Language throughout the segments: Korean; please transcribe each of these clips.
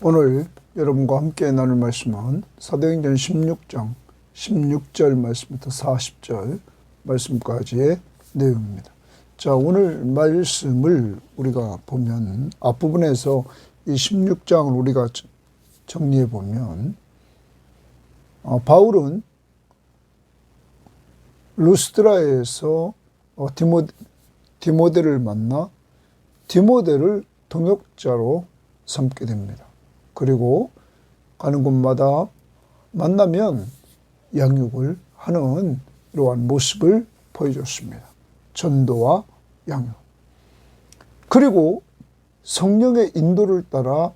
오늘 여러분과 함께 나눌 말씀은 사도행전 16장 16절 말씀부터 40절 말씀까지의 내용입니다. 자, 오늘 말씀을 우리가 보면 앞부분에서 이 16장을 우리가 정리해 보면 바울은 루스드라에서 디모데를 만나 디모데를 동역자로 삼게 됩니다. 그리고 가는 곳마다 만나면 양육을 하는 이러한 모습을 보여줬습니다. 전도와 양육. 그리고 성령의 인도를 따라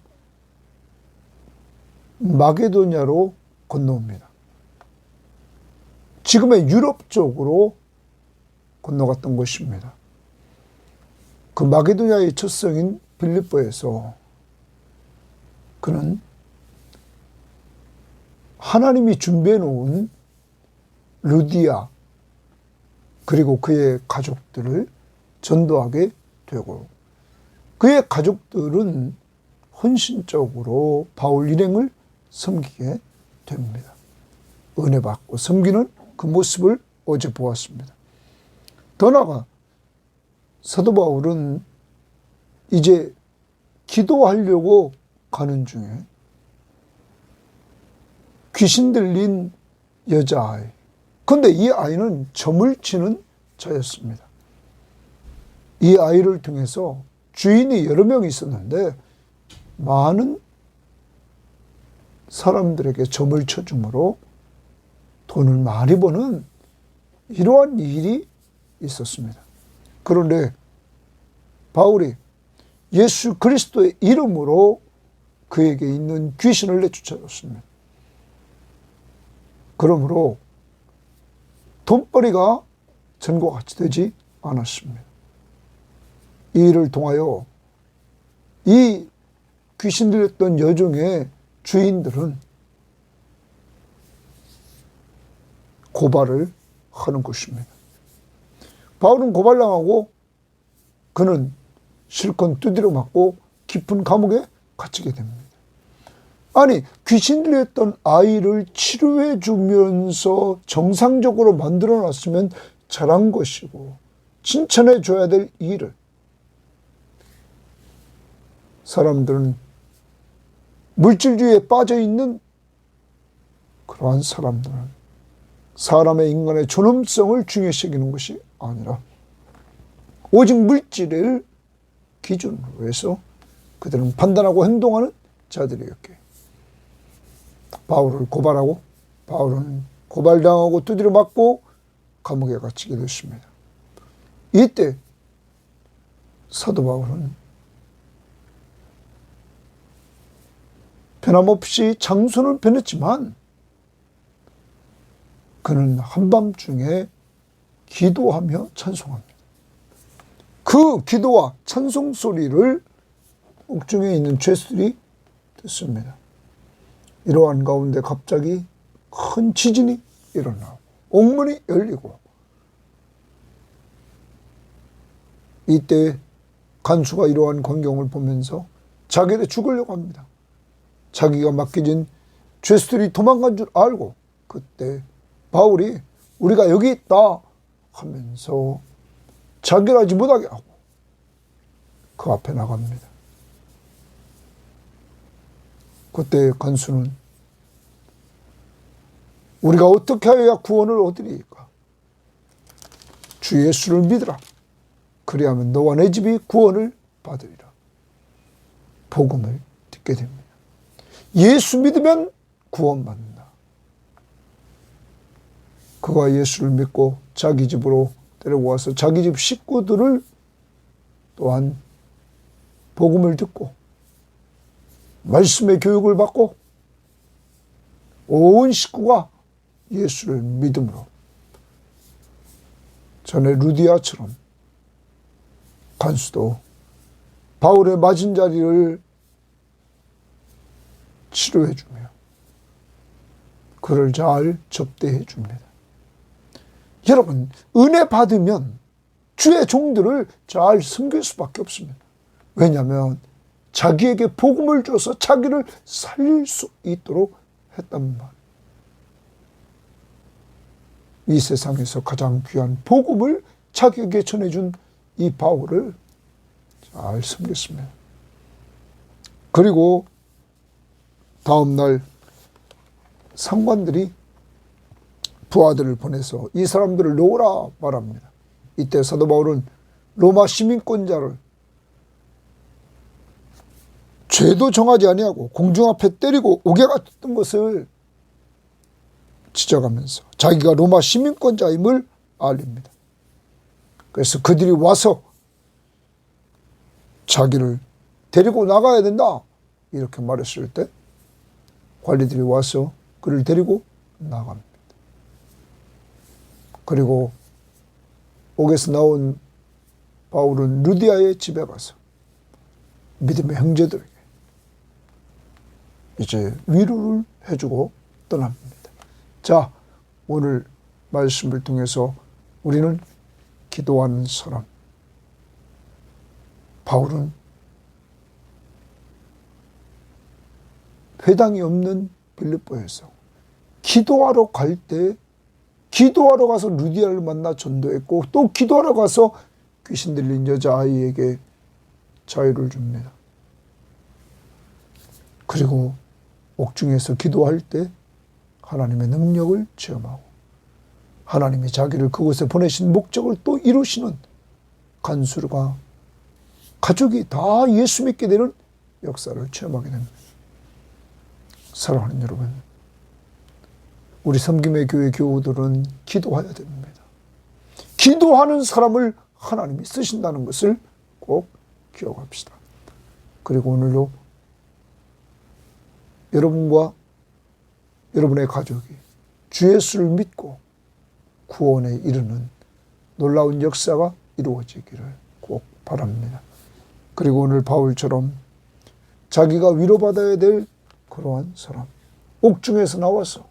마게도냐로 건너옵니다. 지금의 유럽 쪽으로 건너갔던 것입니다. 그 마게도냐의 첫 성인 빌립보에서 그는 하나님이 준비해 놓은 루디아 그리고 그의 가족들을 전도하게 되고, 그의 가족들은 헌신적으로 바울 일행을 섬기게 됩니다. 은혜 받고 섬기는 그 모습을 어제 보았습니다. 더 나아가 사도 바울은 이제 기도하려고 가는 중에 귀신 들린 여자아이, 그런데 이 아이는 점을 치는 자였습니다. 이 아이를 통해서 주인이 여러 명 있었는데 많은 사람들에게 점을 쳐주므로 돈을 많이 버는 이러한 일이 있었습니다. 그런데 바울이 예수 그리스도의 이름으로 그에게 있는 귀신을 내쫓아줬습니다. 그러므로 돈벌이가 전과 같이 되지 않았습니다. 이 일을 통하여 이 귀신 들렸던 여종의 주인들은 고발을 하는 것입니다. 바울은 고발당하고 그는 실컷 두드려 맞고 깊은 감옥에 갇히게 됩니다. 아니, 귀신 들렸던 아이를 치료해 주면서 정상적으로 만들어 놨으면 잘한 것이고 칭찬해 줘야 될 일을 사람들은 물질주의에 빠져 있는 그러한 사람들은 사람의 인간의 존엄성을 중요시하는 것이 아니라 오직 물질을 기준으로 해서 그들은 판단하고 행동하는 자들이었기에 바울을 고발하고 바울은 고발당하고 두드려 맞고 감옥에 갇히게 됐습니다. 이때 사도 바울은 변함없이 장소는 변했지만 그는 한밤중에 기도하며 찬송합니다. 그 기도와 찬송 소리를 옥중에 있는 죄수들이 듣습니다. 이러한 가운데 갑자기 큰 지진이 일어나고 옥문이 열리고, 이때 간수가 이러한 광경을 보면서 자기를 죽으려고 합니다. 자기가 맡겨진 죄수들이 도망간 줄 알고 그때 바울이 우리가 여기 있다 하면서 자결하지 못하게 하고 그 앞에 나갑니다. 그때 간수는 우리가 어떻게 해야 구원을 얻으리까? 주 예수를 믿으라. 그리하면 너와 내 집이 구원을 받으리라. 복음을 듣게 됩니다. 예수 믿으면 구원받는다. 그가 예수를 믿고 자기 집으로 데려와서 자기 집 식구들을 또한 복음을 듣고 말씀의 교육을 받고 온 식구가 예수를 믿음으로 전에 루디아처럼 간수도 바울의 맞은 자리를 치료해 주며 그를 잘 접대해 줍니다. 여러분, 은혜 받으면 주의 종들을 잘 섬길 수밖에 없습니다. 왜냐하면 자기에게 복음을 줘서 자기를 살릴 수 있도록 했단 말. 이 세상에서 가장 귀한 복음을 자기에게 전해준 이 바울을 잘 섬겼습니다. 그리고 다음날 상관들이 부하들을 보내서 이 사람들을 놓으라 말합니다. 이때 사도 바울은 로마 시민권자를 죄도 정하지 아니하고 공중 앞에 때리고 옥에 갔던 것을 지적하면서 자기가 로마 시민권자임을 알립니다. 그래서 그들이 와서 자기를 데리고 나가야 된다 이렇게 말했을 때 관리들이 와서 그를 데리고 나갑니다. 그리고 옥에서 나온 바울은 루디아의 집에 가서 믿음의 형제들에게 이제 위로를 해주고 떠납니다. 자, 오늘 말씀을 통해서 우리는 기도하는 사람, 바울은 회당이 없는 빌립보에서 기도하러 갈 때 기도하러 가서 루디아를 만나 전도했고 또 기도하러 가서 귀신 들린 여자아이에게 자유를 줍니다. 그리고 옥중에서 기도할 때 하나님의 능력을 체험하고 하나님이 자기를 그곳에 보내신 목적을 또 이루시는 간수가 가족이 다 예수 믿게 되는 역사를 체험하게 됩니다. 사랑하는 여러분, 우리 섬김의 교회 교우들은 기도해야 됩니다. 기도하는 사람을 하나님이 쓰신다는 것을 꼭 기억합시다. 그리고 오늘도 여러분과 여러분의 가족이 주 예수를 믿고 구원에 이르는 놀라운 역사가 이루어지기를 꼭 바랍니다. 그리고 오늘 바울처럼 자기가 위로받아야 될 그러한 사람, 옥중에서 나와서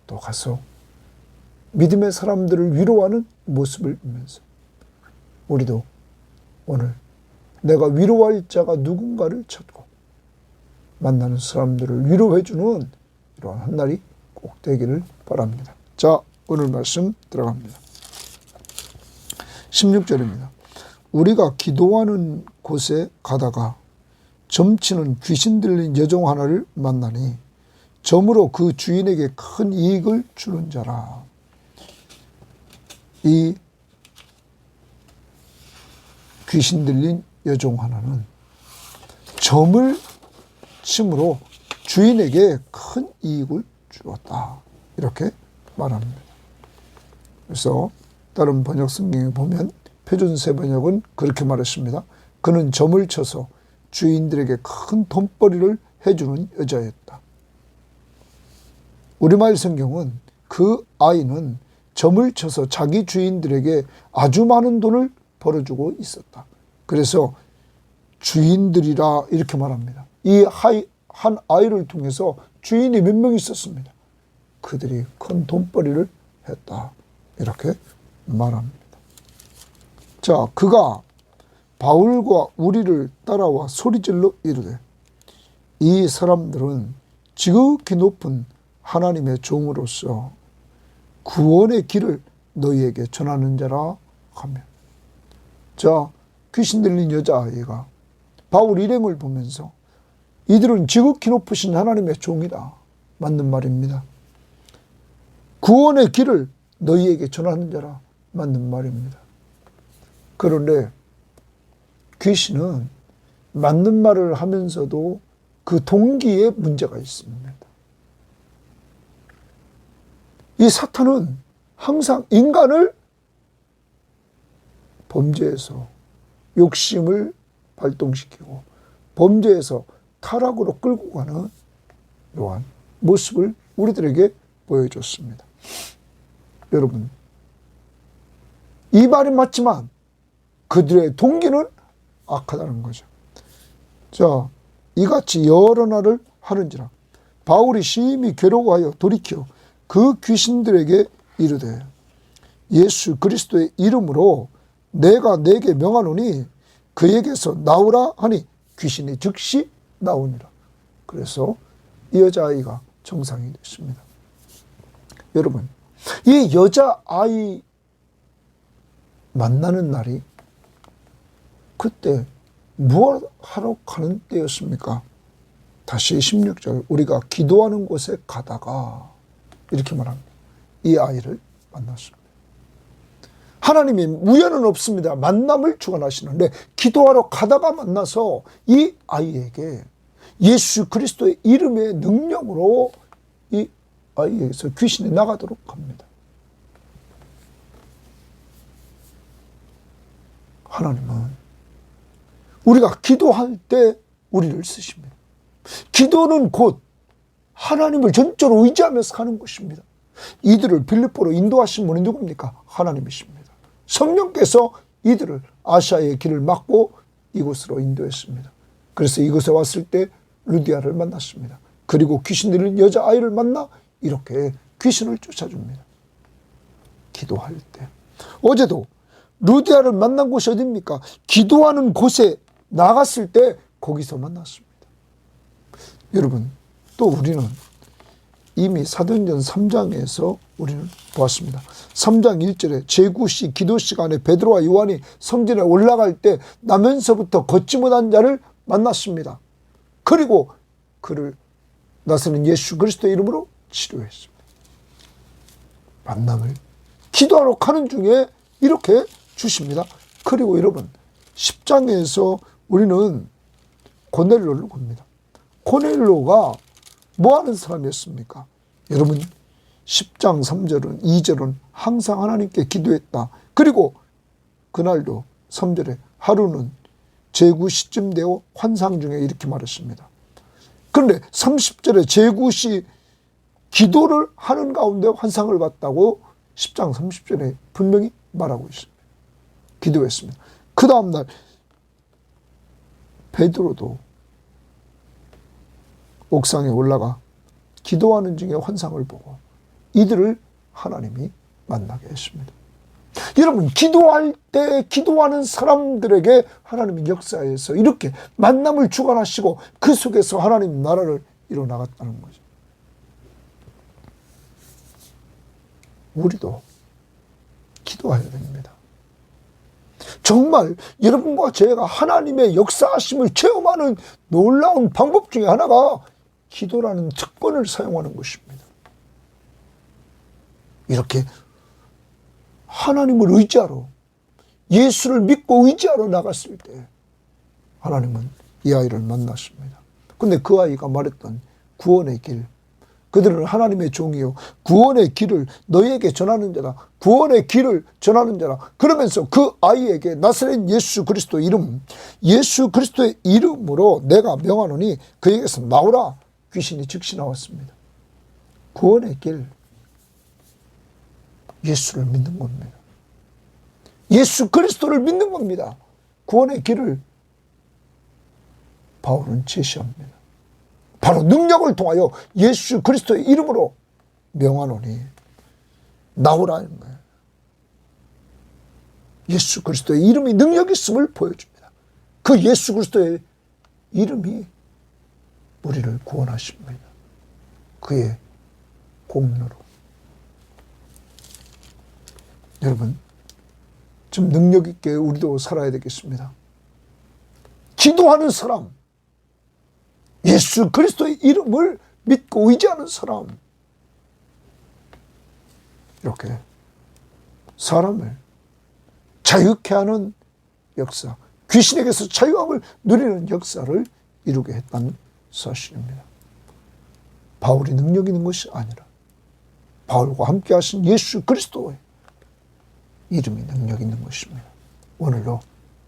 또 가서 믿음의 사람들을 위로하는 모습을 보면서 우리도 오늘 내가 위로할 자가 누군가를 찾고 만나는 사람들을 위로해주는 이러한 한 날이 꼭 되기를 바랍니다. 자, 오늘 말씀 들어갑니다. 16절입니다. 우리가 기도하는 곳에 가다가 점치는 귀신 들린 여종 하나를 만나니 점으로 그 주인에게 큰 이익을 주는 자라. 이 귀신 들린 여종 하나는 점을 침으로 주인에게 큰 이익을 주었다. 이렇게 말합니다. 그래서 다른 번역 성경에 보면 표준세 번역은 그렇게 말했습니다. 그는 점을 쳐서 주인들에게 큰 돈벌이를 해주는 여자였다. 우리말 성경은 그 아이는 점을 쳐서 자기 주인들에게 아주 많은 돈을 벌어주고 있었다. 그래서 주인들이라 이렇게 말합니다. 이 한 아이를 통해서 주인이 몇 명 있었습니다. 그들이 큰 돈벌이를 했다. 이렇게 말합니다. 자, 그가 바울과 우리를 따라와 소리질러 이르되 이 사람들은 지극히 높은 하나님의 종으로서 구원의 길을 너희에게 전하는 자라 하며. 자, 귀신 들린 여자아이가 바울 일행을 보면서 이들은 지극히 높으신 하나님의 종이다. 맞는 말입니다. 구원의 길을 너희에게 전하는 자라. 맞는 말입니다. 그런데 귀신은 맞는 말을 하면서도 그 동기에 문제가 있습니다. 이 사탄은 항상 인간을 범죄에서 욕심을 발동시키고 범죄에서 타락으로 끌고 가는 이러한 모습을 우리들에게 보여줬습니다. 여러분, 이 말이 맞지만 그들의 동기는 악하다는 거죠. 자, 이같이 여러 날을 하는지라 바울이 심히 괴로워하여 돌이켜 그 귀신들에게 이르되 예수 그리스도의 이름으로 내가 내게 명하노니 그에게서 나오라 하니 귀신이 즉시 나오니라. 그래서 이 여자아이가 정상이 됐습니다. 여러분, 이 여자아이 만나는 날이 그때 무엇 하러 가는 때였습니까? 다시 16절, 우리가 기도하는 곳에 가다가 이렇게 말합니다. 이 아이를 만났습니다. 하나님이 우연은 없습니다. 만남을 주관하시는데 기도하러 가다가 만나서 이 아이에게 예수 그리스도의 이름의 능력으로 이 아이에게서 귀신이 나가도록 합니다. 하나님은 우리가 기도할 때 우리를 쓰십니다. 기도는 곧 하나님을 전적으로 의지하면서 하는 것입니다. 이들을 빌립보로 인도하신 분이 누굽니까? 하나님이십니다. 성령께서 이들을 아시아의 길을 막고 이곳으로 인도했습니다. 그래서 이곳에 왔을 때 루디아를 만났습니다. 그리고 귀신 들린 여자아이를 만나 이렇게 귀신을 쫓아줍니다. 기도할 때. 어제도 루디아를 만난 곳이 어디입니까? 기도하는 곳에 나갔을 때 거기서 만났습니다. 여러분, 또 우리는 이미 사도행전 3장에서 우리는 보았습니다. 3장 1절에 제9시 기도 시간에 베드로와 요한이 성전에 올라갈 때 나면서부터 걷지 못한 자를 만났습니다. 그리고 그를 나서는 예수 그리스도의 이름으로 치료했습니다. 만남을 기도하러 가는 중에 이렇게 주십니다. 그리고 여러분, 10장에서 우리는 고넬로를 봅니다. 고넬로가 뭐 하는 사람이었습니까? 여러분, 10장 3절은 2절은 항상 하나님께 기도했다. 그리고 그날도 3절에 하루는 제9시쯤 되어 환상 중에 이렇게 말했습니다. 그런데 30절에 제9시 기도를 하는 가운데 환상을 봤다고 10장 30절에 분명히 말하고 있습니다. 기도했습니다. 그 다음날 베드로도 옥상에 올라가 기도하는 중에 환상을 보고 이들을 하나님이 만나게 했습니다. 여러분, 기도할 때 기도하는 사람들에게 하나님이 역사에서 이렇게 만남을 주관하시고 그 속에서 하나님 나라를 이뤄나갔다는 거죠. 우리도 기도해야 됩니다. 정말 여러분과 제가 하나님의 역사하심을 체험하는 놀라운 방법 중에 하나가 기도라는 특권을 사용하는 것입니다. 이렇게 하나님을 의지하러, 예수를 믿고 의지하러 나갔을 때 하나님은 이 아이를 만났습니다. 근데 그 아이가 말했던 구원의 길, 그들은 하나님의 종이요 구원의 길을 너희에게 전하는 자다, 구원의 길을 전하는 자라. 그러면서 그 아이에게 나사렛 예수 그리스도 이름, 예수 그리스도의 이름으로 내가 명하노니 그에게서 나오라. 귀신이 즉시 나왔습니다. 구원의 길, 예수를 믿는 겁니다. 예수 그리스도를 믿는 겁니다. 구원의 길을 바울은 제시합니다. 바로 능력을 통하여 예수 그리스도의 이름으로 명하노니 나오라는 거예요. 예수 그리스도의 이름이 능력이 있음을 보여줍니다. 그 예수 그리스도의 이름이 우리를 구원하십니다. 그의 공로로. 여러분, 좀 능력 있게 우리도 살아야 되겠습니다. 기도하는 사람, 예수 그리스도의 이름을 믿고 의지하는 사람, 이렇게 사람을 자유케 하는 역사, 귀신에게서 자유함을 누리는 역사를 이루게 했다는 사실입니다. 바울이 능력 있는 것이 아니라 바울과 함께 하신 예수 그리스도의 이름이 능력 있는 것입니다. 오늘도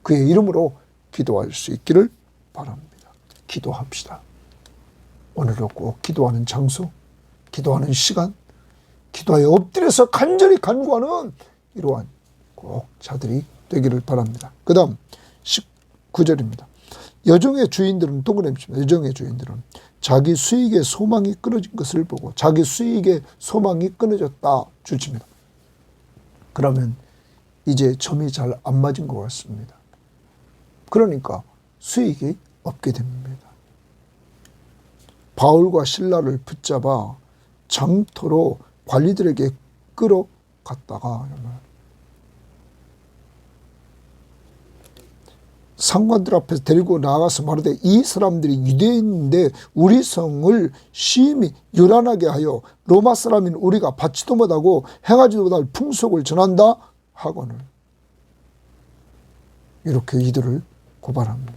그의 이름으로 기도할 수 있기를 바랍니다. 기도합시다. 오늘도 꼭 기도하는 장소, 기도하는 시간, 기도하여 엎드려서 간절히 간구하는 이러한 꼭 자들이 되기를 바랍니다. 그 다음 19절입니다. 여종의 주인들은 동그라미입니다. 여종의 주인들은 자기 수익의 소망이 끊어진 것을 보고 자기 수익의 소망이 끊어졌다 주칩니다. 그러면 이제 점이 잘 안 맞은 것 같습니다. 그러니까 수익이 없게 됩니다. 바울과 실라를 붙잡아 장터로 관리들에게 끌어갔다가 상관들 앞에서 데리고 나가서 말하되 이 사람들이 유대인인데 우리 성을 심히 요란하게 하여 로마 사람인 우리가 받지도 못하고 행하지도 못할 풍속을 전한다 하거늘 이렇게 이들을 고발합니다.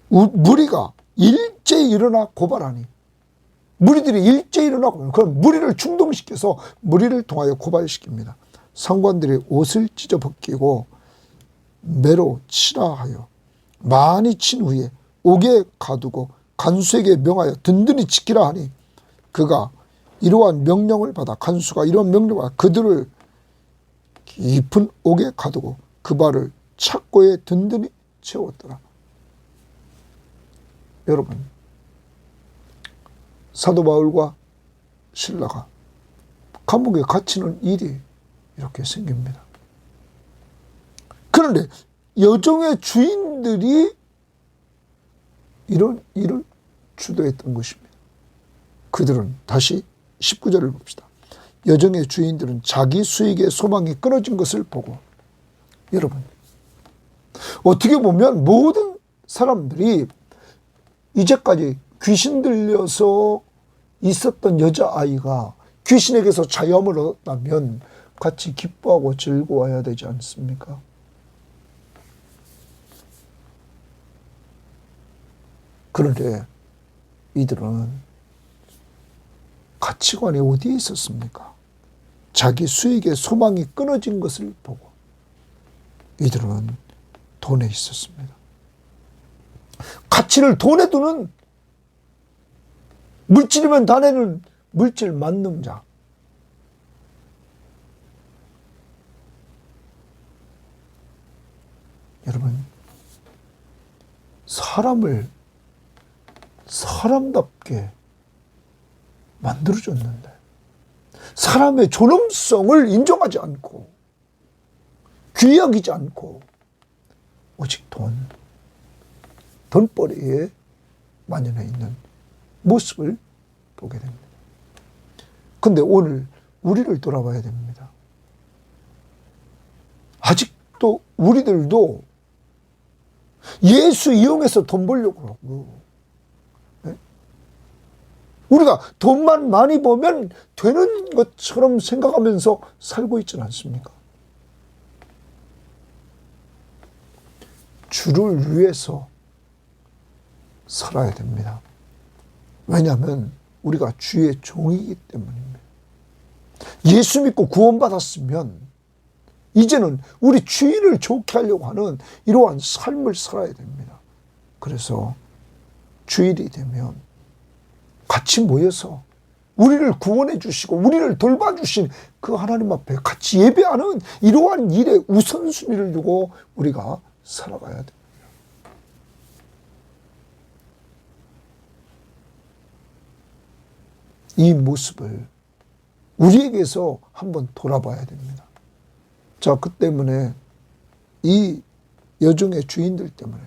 무리가 일제히 일어나 고발하니 무리들이 일제히 일어나고 그럼 무리를 충동시켜서 무리를 통하여 고발시킵니다. 상관들이 옷을 찢어 벗기고 매로 치라 하여 많이 친 후에 옥에 가두고 간수에게 명하여 든든히 지키라 하니 그가 이러한 명령을 받아 간수가 이러한 명령을 받아 그들을 깊은 옥에 가두고 그 발을 착고에 든든히 채웠더라. 여러분, 사도 바울과 실라가 감옥에 갇히는 일이 이렇게 생깁니다. 그런데 여정의 주인들이 이런 일을 주도했던 것입니다. 그들은 다시 19절을 봅시다. 여정의 주인들은 자기 수익의 소망이 끊어진 것을 보고 여러분 어떻게 보면 모든 사람들이 이제까지 귀신 들려서 있었던 여자아이가 귀신에게서 자유함을 얻었다면 같이 기뻐하고 즐거워해야 되지 않습니까? 그런데 이들은 가치관이 어디에 있었습니까? 자기 수익의 소망이 끊어진 것을 보고 이들은 돈에 있었습니다. 가치를 돈에 두는 물질이면 다내는 물질 만능자. 여러분, 사람을 사람답게 만들어줬는데 사람의 존엄성을 인정하지 않고 귀히 여기지 않고 오직 돈벌이에 만연해 있는 모습을 보게 됩니다. 그런데 오늘 우리를 돌아봐야 됩니다. 아직도 우리들도 예수 이용해서 돈 벌려고 하고 우리가 돈만 많이 벌면 되는 것처럼 생각하면서 살고 있지 않습니까? 주를 위해서 살아야 됩니다. 왜냐하면 우리가 주의 종이기 때문입니다. 예수 믿고 구원받았으면 이제는 우리 주인을 좋게 하려고 하는 이러한 삶을 살아야 됩니다. 그래서 주일이 되면 같이 모여서 우리를 구원해 주시고 우리를 돌봐주신 그 하나님 앞에 같이 예배하는 이러한 일에 우선순위를 두고 우리가 살아가야 됩니다. 이 모습을 우리에게서 한번 돌아봐야 됩니다. 자, 그 때문에 이 여정의 주인들 때문에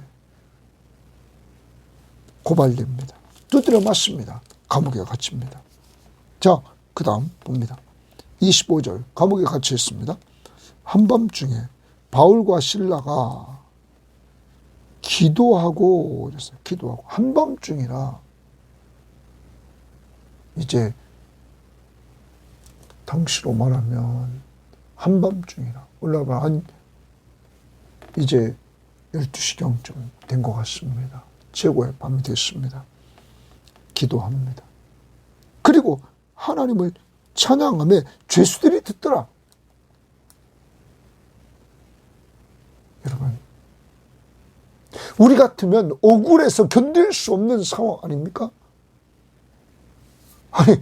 고발됩니다. 두드려 맞습니다. 감옥에 갇힙니다. 자, 그 다음 봅니다. 25절 감옥에 갇혀 있습니다. 한밤중에 바울과 실라가 기도하고 그랬어요. 기도하고 한밤중이라 이제 당시로 말하면 한밤중이라 올라가 이제 12시경쯤 된 것 같습니다. 최고의 밤이 됐습니다. 기도합니다. 그리고 하나님을 찬양하며 죄수들이 듣더라. 여러분, 우리 같으면 억울해서 견딜 수 없는 상황 아닙니까? 아니,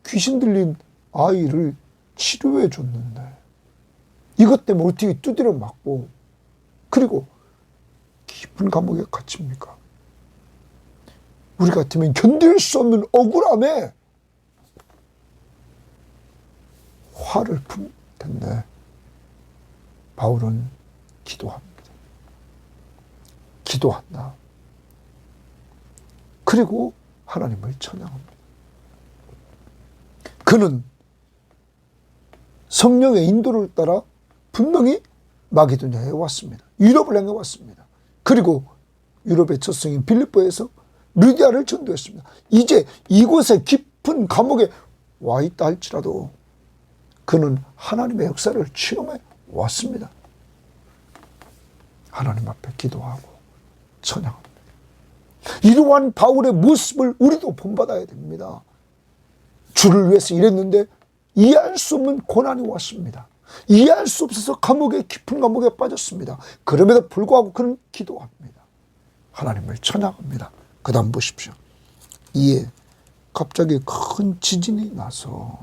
귀신 들린 아이를 치료해 줬는데 이것 때문에 어떻게 두드려 맞고 그리고 깊은 감옥에 갇힙니까? 우리 같으면 견딜 수 없는 억울함에 화를 품 텐데 바울은 기도합니다. 기도한다. 그리고 하나님을 찬양합니다. 그는 성령의 인도를 따라 분명히 마게도냐에 왔습니다. 유럽을 향해 왔습니다. 그리고 유럽의 첫 성인 빌립보에서 루디아를 전도했습니다. 이제 이곳에 깊은 감옥에 와 있다 할지라도 그는 하나님의 역사를 체험해 왔습니다. 하나님 앞에 기도하고 찬양합니다. 이러한 바울의 모습을 우리도 본받아야 됩니다. 주를 위해서 일했는데 이해할 수 없는 고난이 왔습니다. 이해할 수 없어서 깊은 감옥에 빠졌습니다. 그럼에도 불구하고 그는 기도합니다. 하나님을 찬양합니다. 그 다음 보십시오. 이에 갑자기 큰 지진이 나서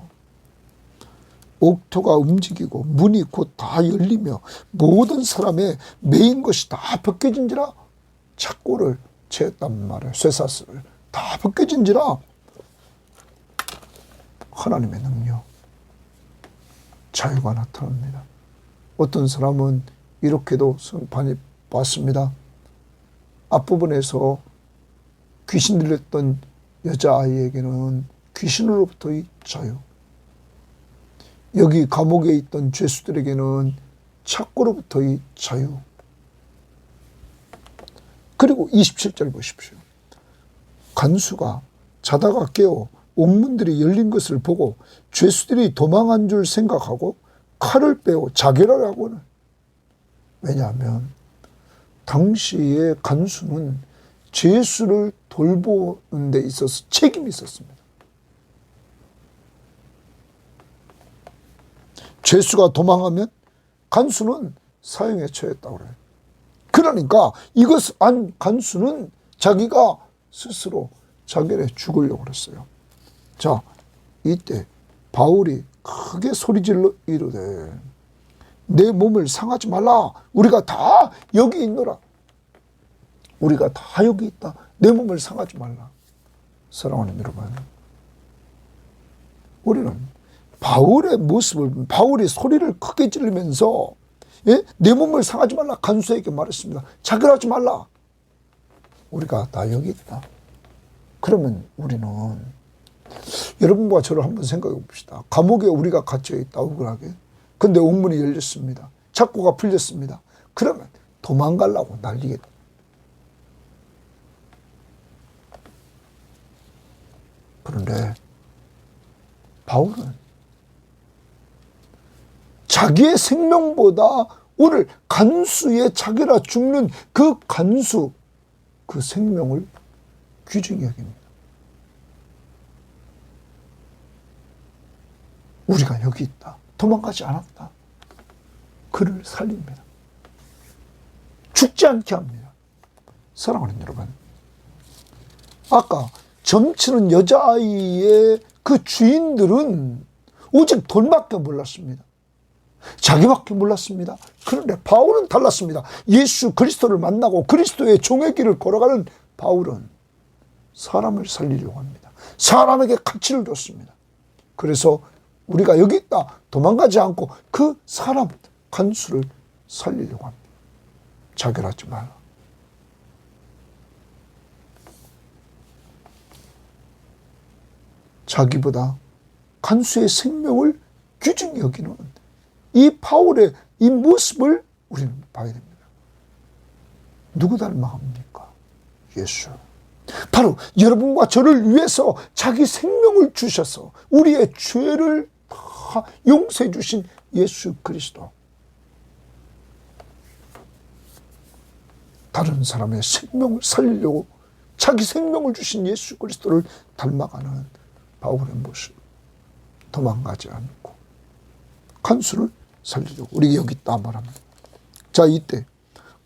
옥토가 움직이고 문이 곧 다 열리며 모든 사람의 메인 것이 다 벗겨진지라 착고를 채웠단 말이에요. 쇠사슬을 다 벗겨진지라 하나님의 능력, 자유가 나타납니다. 어떤 사람은 이렇게도 많이 봤습니다. 앞부분에서 귀신 들렸던 여자아이에게는 귀신으로부터의 자유, 여기 감옥에 있던 죄수들에게는 착고로부터의 자유. 그리고 27절 보십시오. 간수가 자다가 깨어 옥문들이 열린 것을 보고 죄수들이 도망한 줄 생각하고 칼을 빼어 자결하라고는. 왜냐하면 당시에 간수는 죄수를 돌보는 데 있어서 책임이 있었습니다. 죄수가 도망하면 간수는 사형에 처했다고 그래요. 그러니까 이것을 안 간수는 자기가 스스로 자결해 죽으려고 그랬어요. 자, 이때 바울이 크게 소리질러 이르되 내 몸을 상하지 말라. 우리가 다 여기 있노라. 우리가 다 여기 있다. 내 몸을 상하지 말라. 사랑하는 여러분, 우리는 바울의 모습을, 바울이 소리를 크게 지르면서 내 몸을 상하지 말라 간수에게 말했습니다. 자결하지 말라. 우리가 다 여기 있다. 그러면 우리는, 여러분과 저를 한번 생각해 봅시다. 감옥에 우리가 갇혀 있다, 억울하게. 근데 옥문이 열렸습니다. 착고가 풀렸습니다. 그러면 도망가려고 난리겠다. 그런데 바울은 자기의 생명보다 오늘 간수의 자기라 죽는 그 간수, 그 생명을 귀중히 여깁니다. 우리가 여기 있다. 도망가지 않았다. 그를 살립니다. 죽지 않게 합니다. 사랑하는 여러분, 아까 점치는 여자아이의 그 주인들은 오직 돈밖에 몰랐습니다. 자기밖에 몰랐습니다. 그런데 바울은 달랐습니다. 예수 그리스도를 만나고 그리스도의 종의 길을 걸어가는 바울은 사람을 살리려고 합니다. 사람에게 가치를 줬습니다. 그래서 우리가 여기 있다, 도망가지 않고 그 사람, 간수를 살리려고 합니다. 자결하지 말라. 자기보다 간수의 생명을 귀중히 여기는 이 바울의 이 모습을 우리는 봐야 됩니다. 누구 닮아갑니까? 예수. 바로 여러분과 저를 위해서 자기 생명을 주셔서 우리의 죄를 다 용서해 주신 예수 그리스도. 다른 사람의 생명을 살리려고 자기 생명을 주신 예수 그리스도를 닮아가는 바울의 모습. 도망가지 않고 간수를 살리려고 우리 여기 있다 말합니다. 자, 이때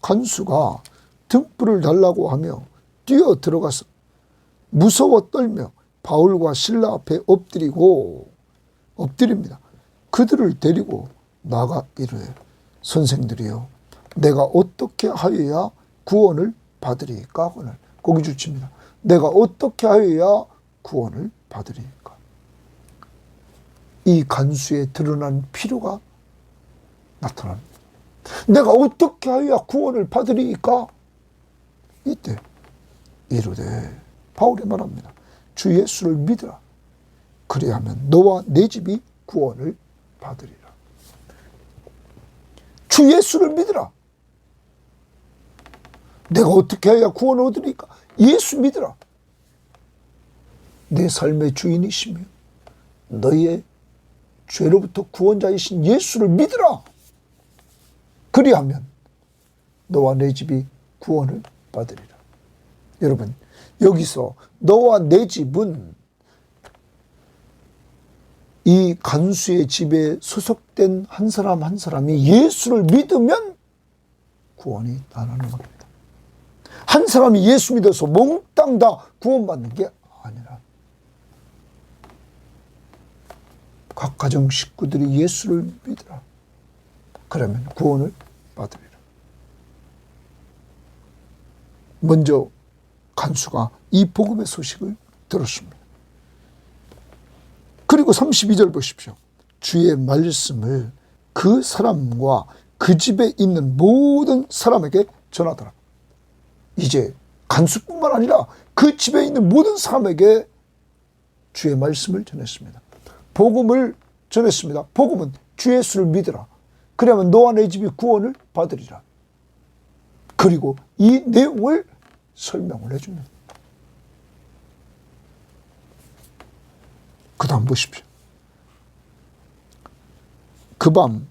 간수가 등불을 달라고 하며 뛰어 들어가서 무서워 떨며 바울과 실라 앞에 엎드립니다. 그들을 데리고 나가 이르되 선생들이여 내가 어떻게 하여야 구원을 받으리까 하거늘. 거기 주칩니다. 내가 어떻게 하여야 구원을 받으리까. 이 간수에 드러난 필요가 나타납니다. 내가 어떻게 하여야 구원을 받으리까? 이때 이르되 바울이 말합니다. 주 예수를 믿으라. 그리하면 너와 내 집이 구원을 받으리라. 주 예수를 믿으라. 내가 어떻게 해야 구원을 얻으니까? 예수 믿으라. 내 삶의 주인이시며 너희의 죄로부터 구원자이신 예수를 믿으라. 그리하면 너와 내 집이 구원을 받으리라. 여러분, 여기서 너와 내 집은 이 간수의 집에 소속된 한 사람 한 사람이 예수를 믿으면 구원이 나타나는 겁니다. 한 사람이 예수 믿어서 몽땅 다 구원받는 게 아니라 각 가정 식구들이 예수를 믿으라. 그러면 구원을 받으리라. 먼저 간수가 이 복음의 소식을 들었습니다. 그리고 32절 보십시오. 주의 말씀을 그 사람과 그 집에 있는 모든 사람에게 전하더라. 이제 간수뿐만 아니라 그 집에 있는 모든 사람에게 주의 말씀을 전했습니다. 복음을 전했습니다. 복음은 주 예수를 믿으라. 그러면 너와 내 집이 구원을 받으리라. 그리고 이 내용을 설명을 해줍니다. 그 다음 보십시오. 그 밤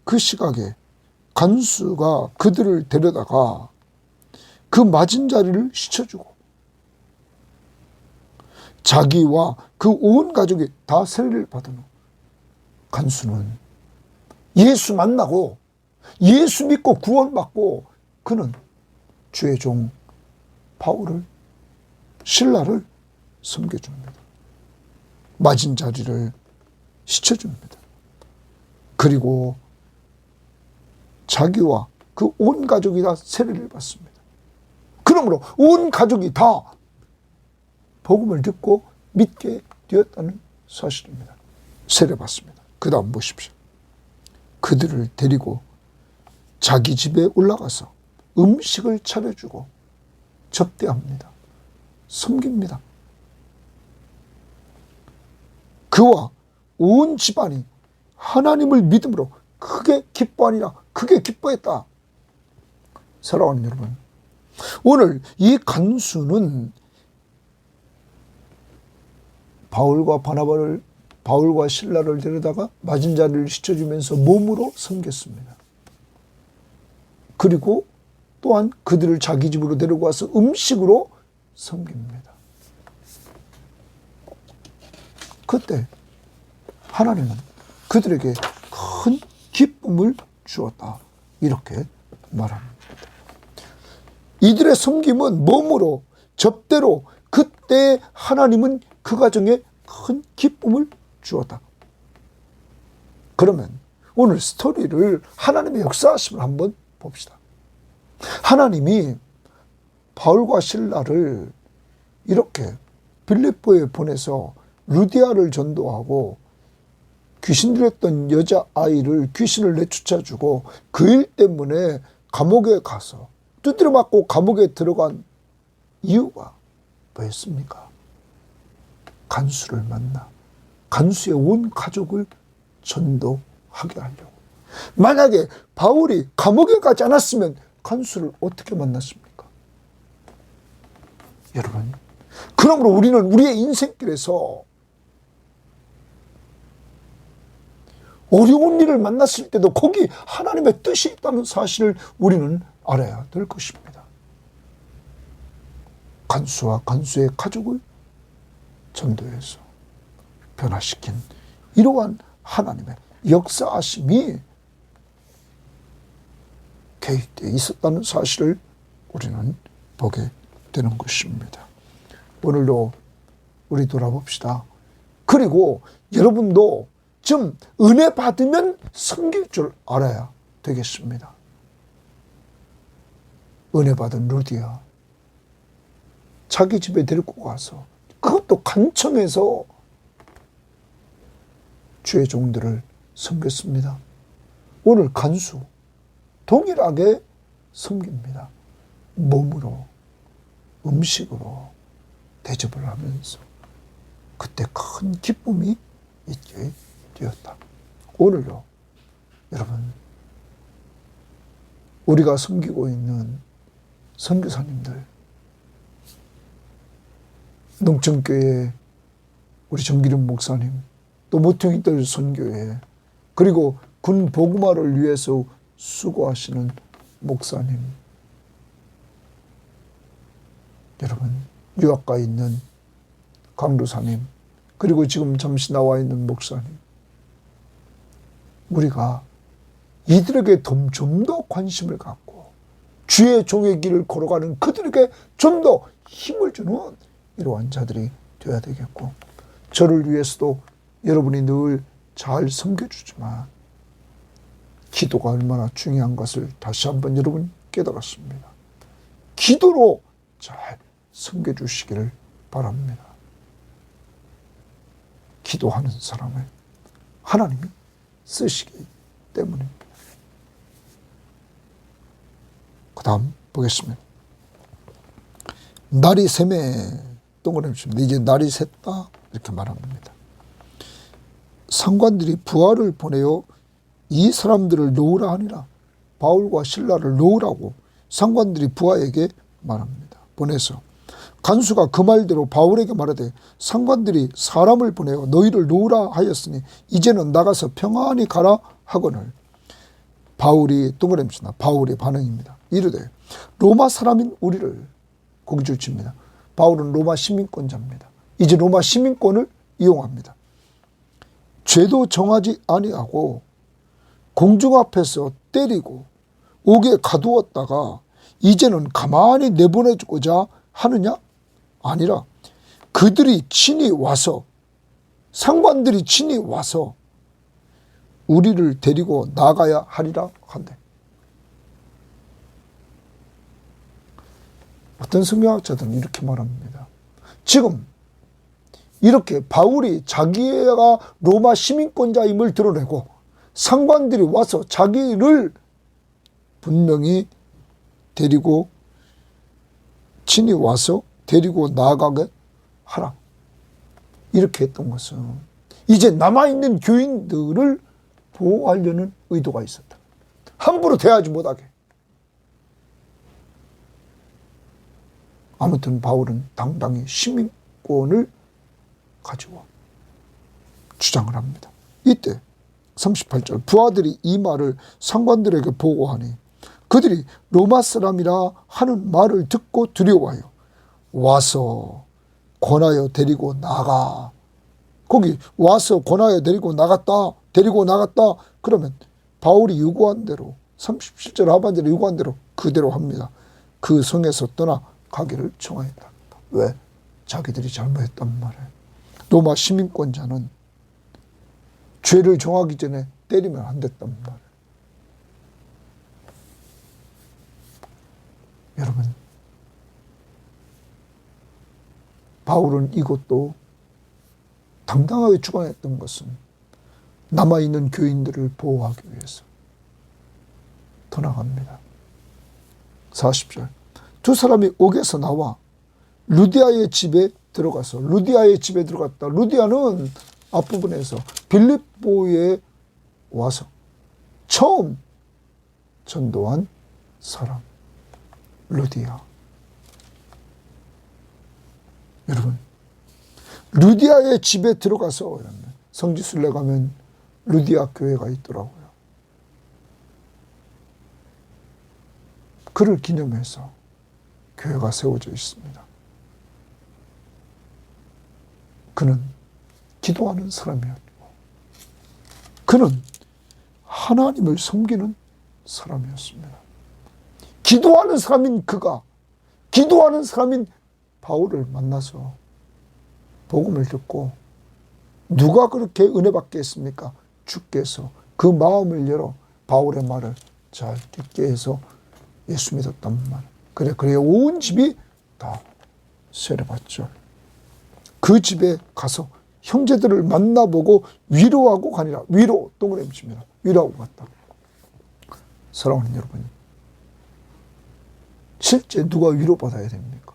그 시각에 간수가 그들을 데려다가 그 맞은 자리를 씻어주고 자기와 그 온 가족이 다 세례를 받은 후 간수는 예수 만나고 예수 믿고 구원받고 그는 주의 종 바울을 실라를 섬겨줍니다. 맞은 자리를 씻어줍니다. 그리고 자기와 그 온 가족이 다 세례를 받습니다. 그러므로 온 가족이 다 복음을 듣고 믿게 되었다는 사실입니다. 세례받습니다. 그 다음 보십시오. 그들을 데리고 자기 집에 올라가서 음식을 차려주고 접대합니다. 섬깁니다. 그와 온 집안이 하나님을 믿음으로 크게 기뻐하니라. 크게 기뻐했다. 사랑하는 여러분, 오늘 이 간수는 바울과 실라를 데려다가 맞은 자리를 씻어주면서 몸으로 섬겼습니다. 그리고 또한 그들을 자기 집으로 데리고 와서 음식으로 섬깁니다. 그때 하나님은 그들에게 큰 기쁨을 주었다. 이렇게 말합니다. 이들의 섬김은 몸으로 접대로 그때 하나님은 그 가정에 큰 기쁨을 주었다. 그러면 오늘 스토리를 하나님의 역사하심을 한번 봅시다. 하나님이 바울과 실라를 이렇게 빌립보에 보내서 루디아를 전도하고 귀신 들렸던 여자아이를 귀신을 내쫓아주고 그 일 때문에 감옥에 가서 두드려 맞고 감옥에 들어간 이유가 뭐였습니까? 간수를 만나 간수의 온 가족을 전도하게 하려고. 만약에 바울이 감옥에 가지 않았으면 간수를 어떻게 만났습니까? 여러분, 그러므로 우리는 우리의 인생길에서 어려운 일을 만났을 때도 거기 하나님의 뜻이 있다는 사실을 우리는 알아야 될 것입니다. 간수와 간수의 가족을 전도해서 변화시킨 이러한 하나님의 역사하심이 계획되어 있었다는 사실을 우리는 보게 되는 것입니다. 오늘도 우리 돌아봅시다. 그리고 여러분도 좀 은혜 받으면 섬길 줄 알아야 되겠습니다. 은혜 받은 루디아 자기 집에 데리고 가서 그것도 간청해서 주의 종들을 섬겼습니다. 오늘 간수 동일하게 섬깁니다. 몸으로, 음식으로, 대접을 하면서 그때 큰 기쁨이 있게 되었다. 오늘도 여러분, 우리가 섬기고 있는 선교사님들, 농천교회 우리 정기름 목사님, 또 모퉁이들 선교회, 그리고 군 복음화를 위해서 수고하시는 목사님, 여러분, 유학가 있는 강도사님, 그리고 지금 잠시 나와 있는 목사님, 우리가 이들에게 좀 더 관심을 갖고 주의 종의 길을 걸어가는 그들에게 좀 더 힘을 주는 이러한 자들이 되어야 되겠고, 저를 위해서도 여러분이 늘 잘 섬겨주지만 기도가 얼마나 중요한 것을 다시 한번 여러분 깨달았습니다. 기도로 잘 섬겨주시기를 바랍니다. 기도하는 사람을 하나님이 쓰시기 때문입니다. 그 다음 보겠습니다. 날이 새매, 동그라미 칩니다. 이제 날이 샜다 이렇게 말합니다. 상관들이 부하를 보내어 이 사람들을 놓으라 하니라. 바울과 실라를 놓으라고 상관들이 부하에게 말합니다. 보내서 간수가 그 말대로 바울에게 말하되 상관들이 사람을 보내어 너희를 놓으라 하였으니 이제는 나가서 평안히 가라 하거늘. 바울이 동그라미 칩니다. 바울의 반응입니다. 이르되 로마 사람인 우리를, 고기줄 칩니다. 바울은 로마 시민권자입니다. 이제 로마 시민권을 이용합니다. 죄도 정하지 아니하고 공중 앞에서 때리고 옥에 가두었다가 이제는 가만히 내보내주고자 하느냐? 아니라 그들이 친히 와서, 상관들이 친히 와서 우리를 데리고 나가야 하리라 한대. 어떤 성경학자들은 이렇게 말합니다. 지금 이렇게 바울이 자기가 로마 시민권자임을 드러내고 상관들이 와서 자기를 분명히 데리고, 친히 와서 데리고 나가게 하라, 이렇게 했던 것은 이제 남아있는 교인들을 보호하려는 의도가 있었다. 함부로 대하지 못하게. 아무튼 바울은 당당히 시민권을 가지고 주장을 합니다. 이때 38절, 부하들이 이 말을 상관들에게 보고하니 그들이 로마 사람이라 하는 말을 듣고 두려워하여 와서 권하여 데리고 나가. 거기 와서 권하여 데리고 나갔다 그러면 바울이 요구한 대로, 37절 하반절에 요구한 대로 그대로 합니다. 그 성에서 떠나가기를 청하였다. 왜? 자기들이 잘못했단 말이에요. 로마 시민권자는 죄를 정하기 전에 때리면 안 됐단 말이에요. 여러분, 바울은 이것도 당당하게 주장했던 것은 남아있는 교인들을 보호하기 위해서 떠나갑니다. 40절, 두 사람이 옥에서 나와 루디아의 집에 들어갔다. 루디아는 앞부분에서 빌립보에 와서 처음 전도한 사람, 루디아. 여러분, 루디아의 집에 들어가서, 성지순례 가면 루디아 교회가 있더라고요. 그를 기념해서 교회가 세워져 있습니다. 그는 기도하는 사람이었고, 그는 하나님을 섬기는 사람이었습니다. 기도하는 사람인 그가, 기도하는 사람인 바울을 만나서 복음을 듣고, 누가 그렇게 은혜 받겠습니까? 주께서 그 마음을 열어 바울의 말을 잘 듣게 해서 예수 믿었단 말. 그래 온 집이 다 세례받죠. 그 집에 가서 형제들을 만나보고 위로하고 가니라. 위로, 동그라미 칩니다. 위로하고 갔다. 사랑하는 여러분, 실제 누가 위로받아야 됩니까?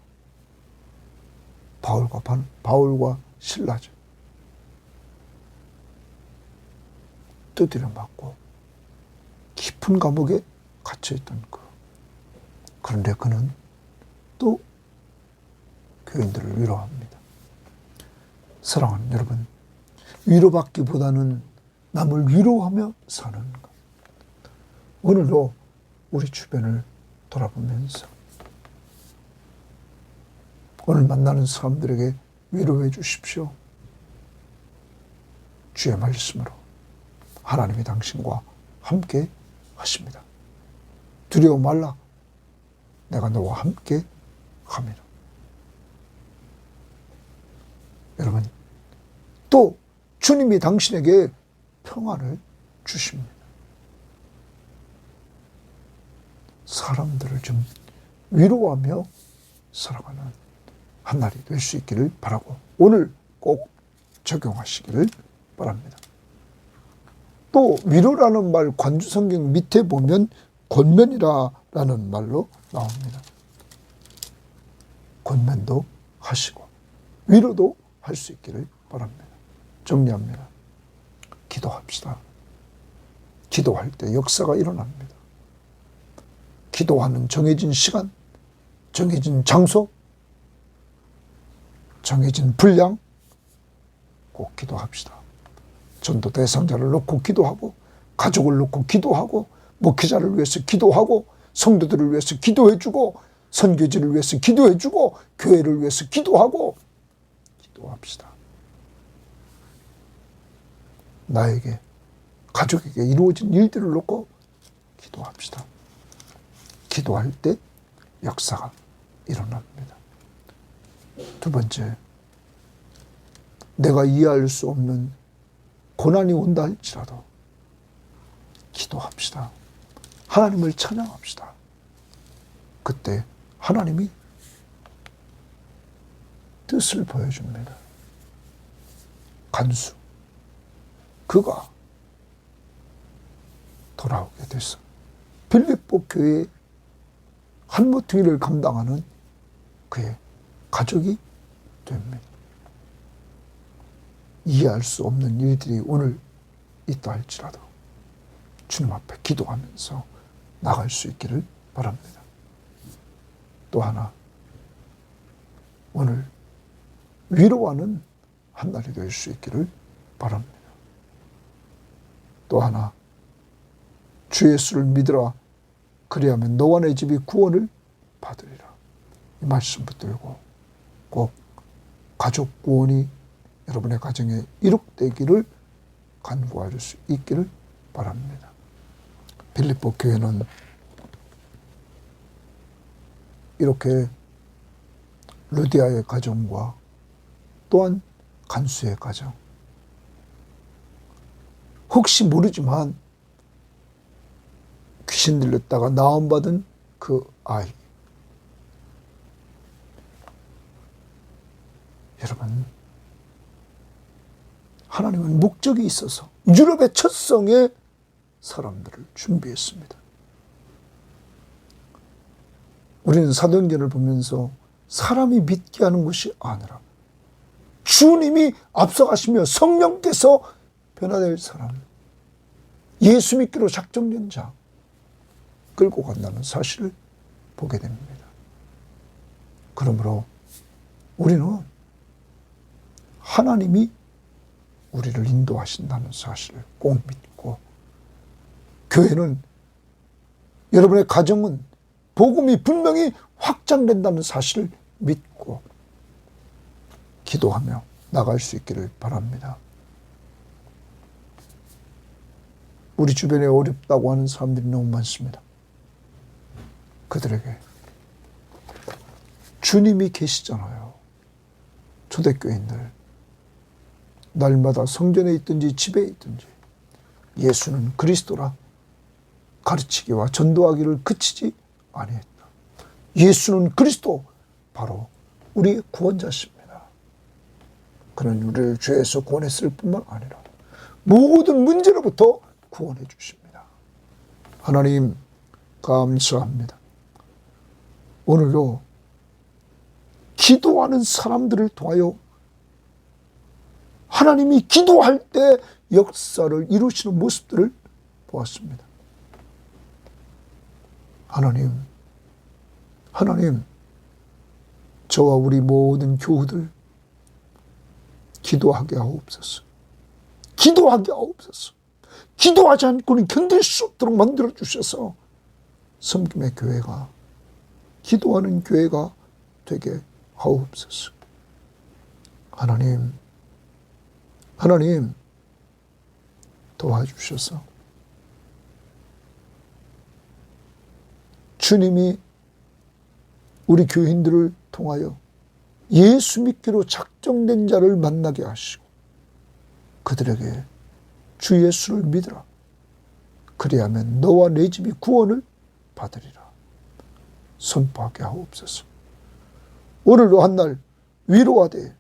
바울과 실라죠. 두드려 맞고 깊은 감옥에 갇혀있던 그런데 그는 또 교인들을 위로합니다. 사랑하는 여러분, 위로받기보다는 남을 위로하며 사는 것. 오늘도 우리 주변을 돌아보면서 오늘 만나는 사람들에게 위로해 주십시오. 주의 말씀으로 하나님이 당신과 함께 하십니다. 두려워 말라. 내가 너와 함께 함이라. 여러분, 또 주님이 당신에게 평안을 주십니다. 사람들을 좀 위로하며 살아가는 한 날이 될 수 있기를 바라고 오늘 꼭 적용하시기를 바랍니다. 또 위로라는 말 관주성경 밑에 보면 권면이라는 말로 나옵니다. 권면도 하시고 위로도 할 수 있기를 바랍니다. 정리합니다. 기도합시다. 기도할 때 역사가 일어납니다. 기도하는 정해진 시간, 정해진 장소, 정해진 분량 꼭 기도합시다. 전도 대상자를 놓고 기도하고 가족을 놓고 기도하고 목회자를 위해서 기도하고 성도들을 위해서 기도해주고 선교지를 위해서 기도해주고 교회를 위해서 기도하고 기도합시다. 나에게 가족에게 이루어진 일들을 놓고 기도합시다. 기도할 때 역사가 일어납니다. 두 번째, 내가 이해할 수 없는 고난이 온다 할지라도 기도합시다. 하나님을 찬양합시다. 그때 하나님이 뜻을 보여줍니다. 간수, 그가 돌아오게 돼서 빌립보 교회의 한 모퉁이를 감당하는 그의 가족이 됩니다. 이해할 수 없는 일들이 오늘 있다 할지라도 주님 앞에 기도하면서 나갈 수 있기를 바랍니다. 또 하나, 오늘 위로하는 한 날이 될 수 있기를 바랍니다. 또 하나, 주 예수를 믿으라. 그리하면 너와 내 집이 구원을 받으리라. 이 말씀 붙들고 꼭 가족 구원이 여러분의 가정에 이룩되기를 간구할 수 있기를 바랍니다. 빌립보 교회는 이렇게 루디아의 가정과 또한 간수의 가정, 혹시 모르지만 귀신 들렸다가 나음받은 그 아이, 여러분, 하나님은 목적이 있어서 유럽의 첫 성에 사람들을 준비했습니다. 우리는 사도행전을 보면서 사람이 믿게 하는 것이 아니라 주님이 앞서가시며 성령께서 변화될 사람, 예수 믿기로 작정된 자 끌고 간다는 사실을 보게 됩니다. 그러므로 우리는 하나님이 우리를 인도하신다는 사실을 꼭 믿고, 교회는, 여러분의 가정은 복음이 분명히 확장된다는 사실을 믿고 기도하며 나갈 수 있기를 바랍니다. 우리 주변에 어렵다고 하는 사람들이 너무 많습니다. 그들에게 주님이 계시잖아요. 초대교인들, 날마다 성전에 있든지 집에 있든지 예수는 그리스도라 가르치기와 전도하기를 그치지 아니했다. 예수는 그리스도, 바로 우리의 구원자십니다. 그는 우리를 죄에서 구원했을 뿐만 아니라 모든 문제로부터 구원해 주십니다. 하나님 감사합니다. 오늘도 기도하는 사람들을 통하여 하나님이 기도할 때 역사를 이루시는 모습들을 보았습니다. 하나님, 저와 우리 모든 교우들 기도하게 하옵소서. 기도하게 하옵소서. 기도하지 않고는 견딜 수 없도록 만들어 주셔서 섬김의 교회가, 기도하는 교회가 되게 하옵소서. 하나님 도와주셔서 주님이 우리 교인들을 통하여 예수 믿기로 작정된 자를 만나게 하시고 그들에게 주 예수를 믿으라. 그리하면 너와 내 집이 구원을 받으리라. 선포하게 하옵소서. 오늘도 한 날 위로하되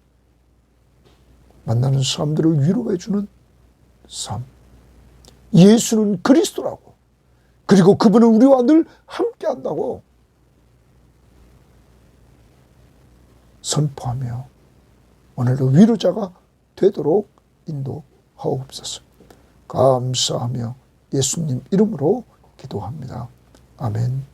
만나는 사람들을 위로해 주는 삶. 예수는 그리스도라고. 그리고 그분은 우리와 늘 함께 한다고 선포하며 오늘도 위로자가 되도록 인도하옵소서. 감사하며 예수님 이름으로 기도합니다. 아멘.